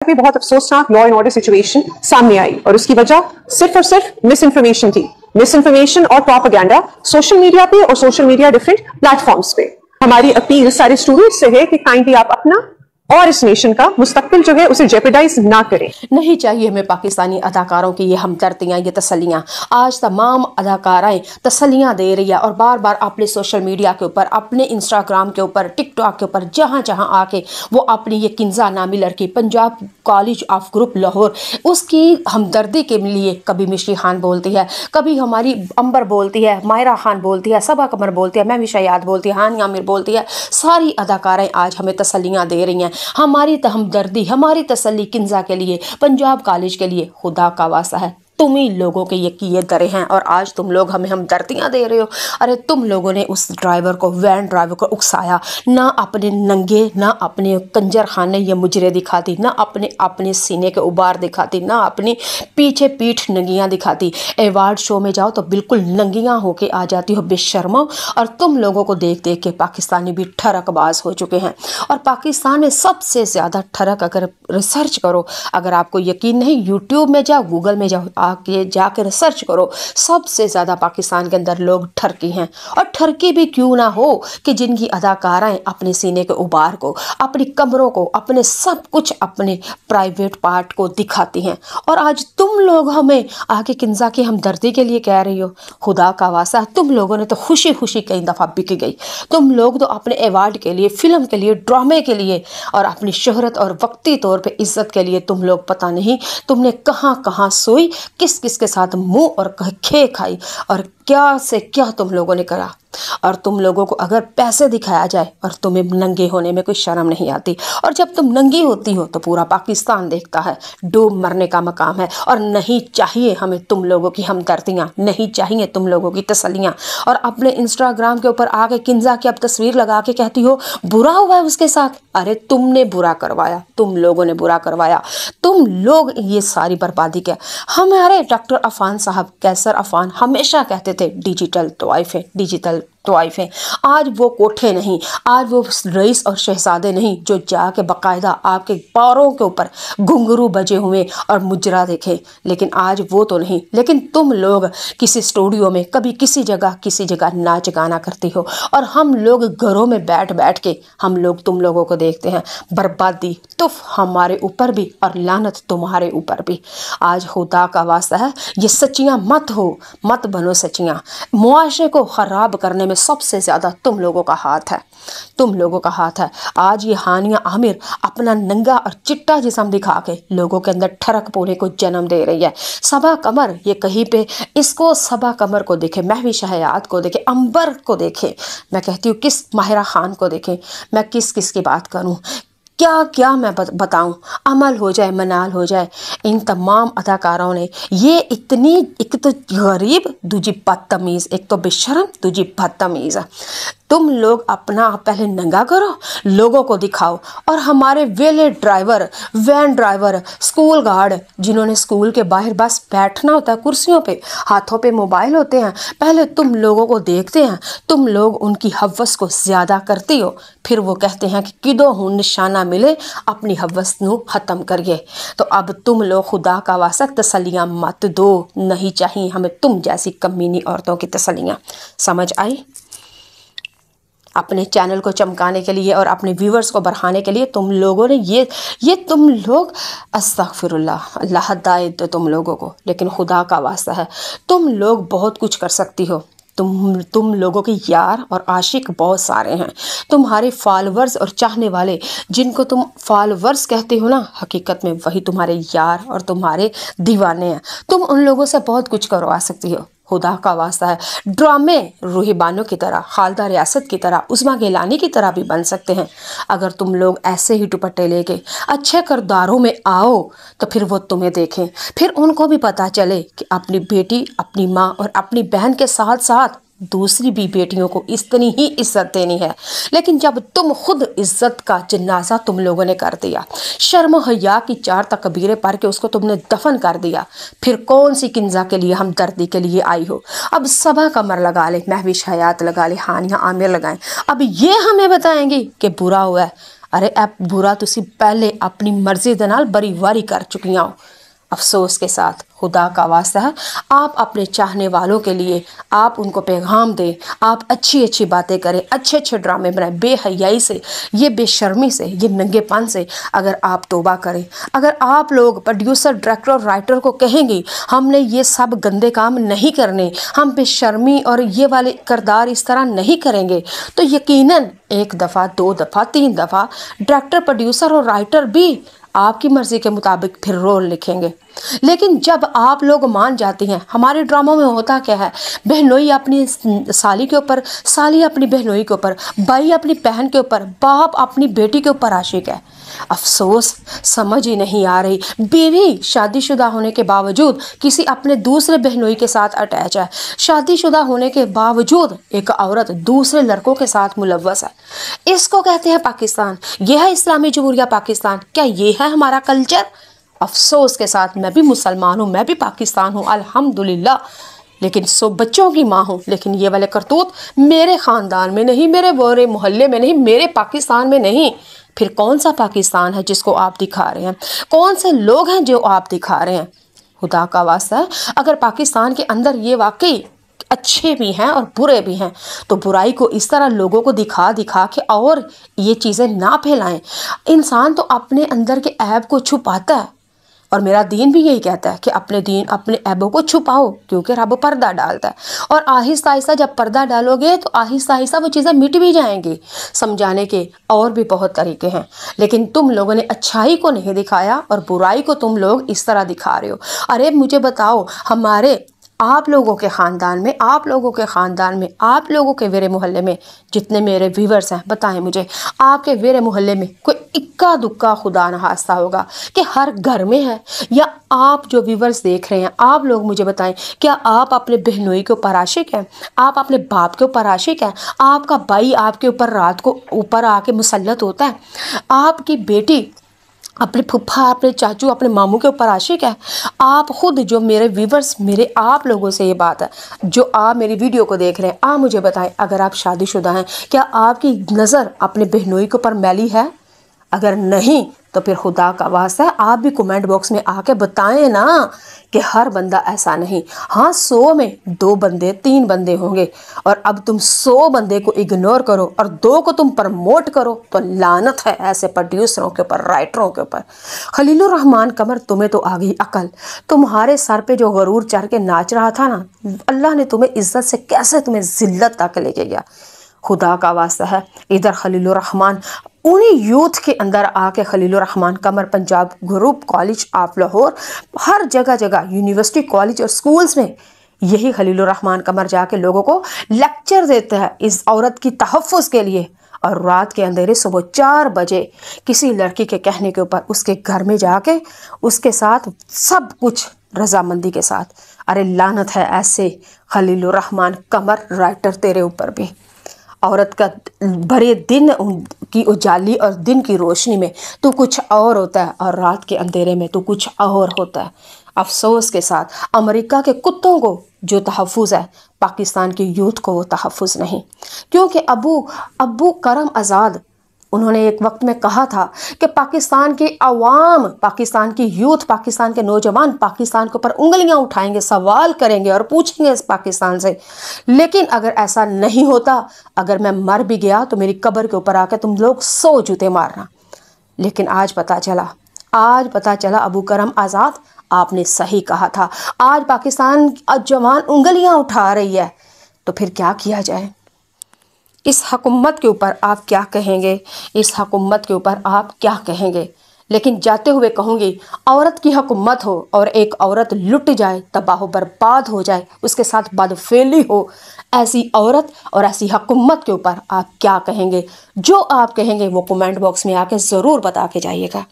में बहुत अफसोसनाक लॉ एंड ऑर्डर सिचुएशन सामने आई और उसकी वजह सिर्फ और सिर्फ मिस इन्फॉर्मेशन थी। मिस इन्फॉर्मेशन और प्रोपेगेंडा सोशल मीडिया पे और सोशल मीडिया डिफरेंट प्लेटफॉर्म्स पे। हमारी अपील सारे स्टूडेंट्स से है कि काइंडली आप अपना और इस नेशन का मुस्तकबिल जो है उसे जेपरडाइज ना करें। नहीं चाहिए हमें पाकिस्तानी अदाकारों की ये हमदर्दियाँ, ये तसल्लियाँ। आज तमाम अदाकाराएं तसल्लियाँ दे रही है और बार बार अपने सोशल मीडिया के ऊपर, अपने इंस्टाग्राम के ऊपर, टिकटॉक के ऊपर, जहाँ जहाँ आके वो अपनी ये किंजा नामी लड़की Punjab college of group Lahore, उसकी हमदर्दी के लिए कभी मिश्री खान बोलती है, कभी हमारी अंबर बोलती है, मायरा खान बोलती है, सबा कमर बोलती है, मैं भी शयाद बोलती है, हानिया आमिर बोलती है। सारी अदाकाराएं आज हमें तसल्लियाँ दे रही हैं। हमारी हमदर्दी, हमारी तसल्ली किंजा के लिए, पंजाब कॉलेज के लिए खुदा का वास्ता है तुम ही लोगों के ये किए दरे हैं और आज तुम लोग हमें हमदर्दियाँ दे रहे हो। अरे तुम लोगों ने उस ड्राइवर को, वैन ड्राइवर को उकसाया, ना अपने नंगे, ना अपने कंजर खाने ये मुजरे दिखाती, ना अपने सीने के उबार दिखाती, ना अपनी पीछे पीठ नंगियाँ दिखाती। अवार्ड शो में जाओ तो बिल्कुल नंगियाँ होके आ जाती हो बेशर्मो। और तुम लोगों को देख देख के पाकिस्तानी भी ठरकबाज हो चुके हैं। और पाकिस्तान में सबसे ज़्यादा ठरक, अगर रिसर्च करो, अगर आपको यकीन नहीं, यूट्यूब में जाओ, गूगल में जाओ, आके जाकर रिसर्च करो, सबसे ज़्यादा पाकिस्तान के अंदर लोग ठरकी हैं। और ठरकी भी क्यों ना हो कि जिनकी अदाकाराएं अपने सीने के उबार को, अपनी कमरों को, अपने सब कुछ, अपने प्राइवेट पार्ट को दिखाती हैं। और आज तुम लोग हमें आके किंजा की हमदर्दी के लिए कह रही हो। खुदा का वास्ता, तुम लोगों ने तो खुशी खुशी कई दफ़ा बिक गई। तुम लोग तो अपने अवार्ड के लिए, फिल्म के लिए, ड्रामे के लिए और अपनी शोहरत और वक्ती तौर पे इज्जत के लिए तुम लोग पता नहीं तुमने कहाँ कहाँ सोई, किस किस के साथ मुंह और खे खाई और क्या से क्या तुम लोगों ने करा। और तुम लोगों को अगर पैसे दिखाया जाए और तुम्हें नंगे होने में कोई शर्म नहीं आती, और जब तुम नंगी होती हो तो पूरा पाकिस्तान देखता है, डूब मरने का मकाम है। और नहीं चाहिए हमें तुम लोगों की हमदर्दियाँ, नहीं चाहिए तुम लोगों की तसल्लियाँ। और अपने इंस्टाग्राम के ऊपर आके किंजा की अब तस्वीर लगा के कहती हो बुरा हुआ है उसके साथ। अरे तुमने बुरा करवाया, तुम लोगों ने बुरा करवाया, तुम लोग ये सारी बर्बादी क्या। हमारे डॉक्टर अफान साहब, कैसर अफान, हमेशा कहते थे डिजिटल तोइफे, डिजिटल तोइफे। आज वो कोठे नहीं, आज वो रईस और शहजादे नहीं जो जाके बाकायदा आपके पैरों के ऊपर घुंघरू बजे हुए और मुजरा देखे, लेकिन आज वो तो नहीं। लेकिन तुम लोग किसी स्टूडियो में, कभी किसी जगह नाच गाना करती हो और हम लोग घरों में बैठ बैठ के हम लोग तुम लोगों को देखते हैं। बर्बादी तुफ हमारे ऊपर भी और लानत तुम्हारे ऊपर भी। आज खुदा का वास्ता है ये सच्चियाँ मत हो, मत बनो सच्चियाँ। मुआशरे को ख़राब करने में सबसे ज़्यादा तुम लोगों का हाथ है, तुम लोगों का हाथ है। आज ये हानिया आमिर अपना नंगा और चिट्टा जिस्म दिखा के लोगों के अंदर ठरक पोने को जन्म दे रही है। सबा कमर ये कहीं पे, इसको सबा कमर को देखे, महवी शहयाद को देखे, अंबर को देखे, मैं कहती हूँ किस माहिरा खान को देखे, मैं किस किस की बात करूँ, क्या क्या मैं बताऊं। अमल हो जाए, मनाल हो जाए, इन तमाम अदाकारों ने ये इतनी, एक तो गरीब, दूजी बदतमीज़, एक तो बेशरम, दूजी बदतमीज़। तुम लोग अपना पहले नंगा करो, लोगों को दिखाओ। और हमारे वेले driver, van driver, school guard, जिन्होंने स्कूल के बाहर बस बैठना होता है कुर्सियों पे, हाथों पे मोबाइल होते हैं, पहले तुम लोगों को देखते हैं, तुम लोग उनकी हवस को ज़्यादा करती हो, फिर वो कहते हैं कि किदो हूँ निशाना मिले अपनी हवस नू ख़त्म करिए। तो अब तुम लोग खुदा का वास्ता तसल्लियाँ मत दो, नहीं चाहिए हमें तुम जैसी कमीनी औरतों की तसल्लियाँ। समझ आई? अपने चैनल को चमकाने के लिए और अपने व्यूवर्स को बढ़ाने के लिए तुम लोगों ने ये तुम लोग, अस्तगफिरुल्लाह, अल्लाह हिदायत दे तुम लोगों को। लेकिन खुदा का वास्ता है तुम लोग बहुत कुछ कर सकती हो। तुम लोगों के यार और आशिक बहुत सारे हैं, तुम्हारे फॉलोअर्स और चाहने वाले, जिनको तुम फॉलोअर्स कहते हो ना, हकीकत में वही तुम्हारे यार और तुम्हारे दीवाने हैं। तुम उन लोगों से बहुत कुछ करवा सकती हो। खुदा का वास्ता है ड्रामे रूही बानो की तरह, खालदा रियासत की तरह, उस्मा गिलानी की तरह भी बन सकते हैं। अगर तुम लोग ऐसे ही दुपट्टे लेके अच्छे किरदारों में आओ तो फिर वो तुम्हें देखें, फिर उनको भी पता चले कि अपनी बेटी, अपनी माँ और अपनी बहन के साथ साथ दूसरी भी बेटियों को इतनी ही इज्जत देनी है। लेकिन जब तुम खुद इज्जत का जनाजा तुम लोगों ने कर दिया, शर्म हया की 4 तकबीरें पढ़ के उसको तुमने दफन कर दिया, फिर कौन सी किंजा के लिए, हमदर्दी के लिए आई हो। अब सबा कमर लगा ले, महविश हयात लगा ले, हानिया आमिर लगाएं, अब ये हमें बताएंगी कि बुरा हुआ है। अरे ऐ बुरा तुसी पहले अपनी मर्जी दे नाल बड़ी वारी कर चुकियां हो। अफसोस के साथ खुदा का वास्ता है, आप अपने चाहने वालों के लिए आप उनको पैगाम दें, आप अच्छी अच्छी बातें करें, अच्छे अच्छे ड्रामे बनाएं। बेहयाई से, ये बेशर्मी से, ये नंगेपन से अगर आप तौबा करें, अगर आप लोग प्रोड्यूसर, डायरेक्टर और राइटर को कहेंगे हमने ये सब गंदे काम नहीं करने, हम बेशर्मी और ये वाले किरदार इस तरह नहीं करेंगे, तो यकीनन एक दफ़ा, दो दफ़ा, तीन दफ़ा डायरेक्टर, प्रोड्यूसर और राइटर भी आपकी मर्ज़ी के मुताबिक फिर रोल लिखेंगे। लेकिन जब आप लोग मान जाती हैं, हमारे ड्रामों में होता क्या है, बहनोई अपनी साली के ऊपर, साली अपनी बहनोई के ऊपर, भाई अपनी बहन के ऊपर, बाप अपनी बेटी के ऊपर आशिक है। अफसोस समझ ही नहीं आ रही, बीवी शादीशुदा होने के बावजूद किसी अपने दूसरे बहनोई के साथ अटैच है, शादीशुदा होने के बावजूद एक औरत दूसरे लड़कों के साथ मुलव्वस है। इसको कहते हैं पाकिस्तान, यह है इस्लामी जमहूरिया पाकिस्तान, क्या ये है हमारा कल्चर? अफसोस के साथ मैं भी मुसलमान हूँ, मैं भी पाकिस्तान हूँ अल्हम्दुलिल्लाह, लेकिन सो बच्चों की माँ हूँ, लेकिन ये वाले करतूत मेरे ख़ानदान में नहीं, मेरे बोरे मोहल्ले में नहीं, मेरे पाकिस्तान में नहीं। फिर कौन सा पाकिस्तान है जिसको आप दिखा रहे हैं? कौन से लोग हैं जो आप दिखा रहे हैं? खुदा का वास्ता है, अगर पाकिस्तान के अंदर ये वाकई अच्छे भी हैं और बुरे भी हैं, तो बुराई को इस तरह लोगों को दिखा दिखा के और ये चीज़ें ना फैलाएं। इंसान तो अपने अंदर के ऐब को छुपाता है, और मेरा दीन भी यही कहता है कि अपने दीन, अपने ऐबों को छुपाओ, क्योंकि रब पर्दा डालता है। और आहिस्ता आहिस्ता जब पर्दा डालोगे तो आहिस्ता आहिस्ता वो चीज़ें मिट भी जाएंगी। समझाने के और भी बहुत तरीके हैं, लेकिन तुम लोगों ने अच्छाई को नहीं दिखाया और बुराई को तुम लोग इस तरह दिखा रहे हो। अरे मुझे बताओ, हमारे आप लोगों के ख़ानदान में, आप लोगों के ख़ानदान में, आप लोगों के वेरे मोहल्ले में जितने मेरे व्यूवर्स हैं, बताएं मुझे, आपके वेरे मोहल्ले में कोई इक्का दुक्का खुदा न हास्ता होगा कि हर घर में है? या आप जो व्यूवर्स देख रहे हैं, आप लोग मुझे बताएं, क्या आप अपने बहनोई के ऊपर आशिक हैं? आप अपने बाप के ऊपर आशिक हैं? आपका भाई आपके ऊपर रात को ऊपर आके मुसल्लत होता है? आपकी बेटी अपने फुफ्फा, अपने चाचू, अपने मामू के ऊपर आशिक है? आप खुद जो मेरे व्यूवर्स, मेरे आप लोगों से ये बात है, जो आप मेरी वीडियो को देख रहे हैं, आप मुझे बताएं, अगर आप शादीशुदा हैं, क्या आपकी नज़र अपने बहनोई के ऊपर मैली है? अगर नहीं तो फिर खुदा का वास्ता है, आप भी कमेंट बॉक्स में आके बताएं ना कि हर बंदा ऐसा नहीं। हाँ, 100 में 2 बंदे, 3 बंदे होंगे, और अब तुम 100 बंदे को इग्नोर करो और 2 को तुम प्रमोट करो, तो लानत है ऐसे प्रोड्यूसरों के ऊपर, राइटरों के ऊपर। खलीलुर रहमान कमर, तुम्हें तो आ गई अकल। तुम्हारे सर पे जो गरूर चढ़ के नाच रहा था ना, अल्लाह ने तुम्हें इज्जत से कैसे तुम्हें जिल्लत तक लेके गया। खुदा का वास्ता है, इधर खलीलुर रहमान उन्हीं यूथ के अंदर आके, Khalilur Rahman Qamar Punjab group college of Lahore, हर जगह जगह यूनिवर्सिटी, कॉलेज और स्कूल्स में यही खलीलुर रहमान कमर जाके लोगों को लेक्चर देता है इस औरत की तहफ़्फ़ुज़ के लिए। और रात के अंधेरे सुबह 4 बजे किसी लड़की के कहने के ऊपर उसके घर में जाके उसके साथ सब कुछ रजामंदी के साथ। अरे लानत है ऐसे खलीलुर रहमान कमर राइटर तेरे ऊपर भी। औरत का भरे दिन की उजाली और दिन की रोशनी में तो कुछ और होता है, और रात के अंधेरे में तो कुछ और होता है। अफसोस के साथ अमेरिका के कुत्तों को जो तहफ़्फ़ुज़ है, पाकिस्तान के यूथ को वो तहफ़्फ़ुज़ नहीं। क्योंकि अबू करम आज़ाद, उन्होंने एक वक्त में कहा था कि पाकिस्तान की आवाम, पाकिस्तान की यूथ, पाकिस्तान के नौजवान पाकिस्तान के ऊपर उंगलियां उठाएंगे, सवाल करेंगे और पूछेंगे इस पाकिस्तान से। लेकिन अगर ऐसा नहीं होता, अगर मैं मर भी गया तो मेरी कब्र के ऊपर आकर तुम लोग 100 जूते मारना। लेकिन आज पता चला अबू करम आज़ाद, आपने सही कहा था। आज पाकिस्तान जवान उंगलियां उठा रही है, तो फिर क्या किया जाए? इस हुकूमत के ऊपर आप क्या कहेंगे? इस हुकूमत के ऊपर आप क्या कहेंगे? लेकिन जाते हुए कहूँगी, औरत की हुकूमत हो और एक औरत लुट जाए, तबाह बर्बाद हो जाए, उसके साथ बदफेली हो, ऐसी औरत और ऐसी हुकूमत के ऊपर आप क्या कहेंगे? जो आप कहेंगे वो कमेंट बॉक्स में आके ज़रूर बता के जाइएगा।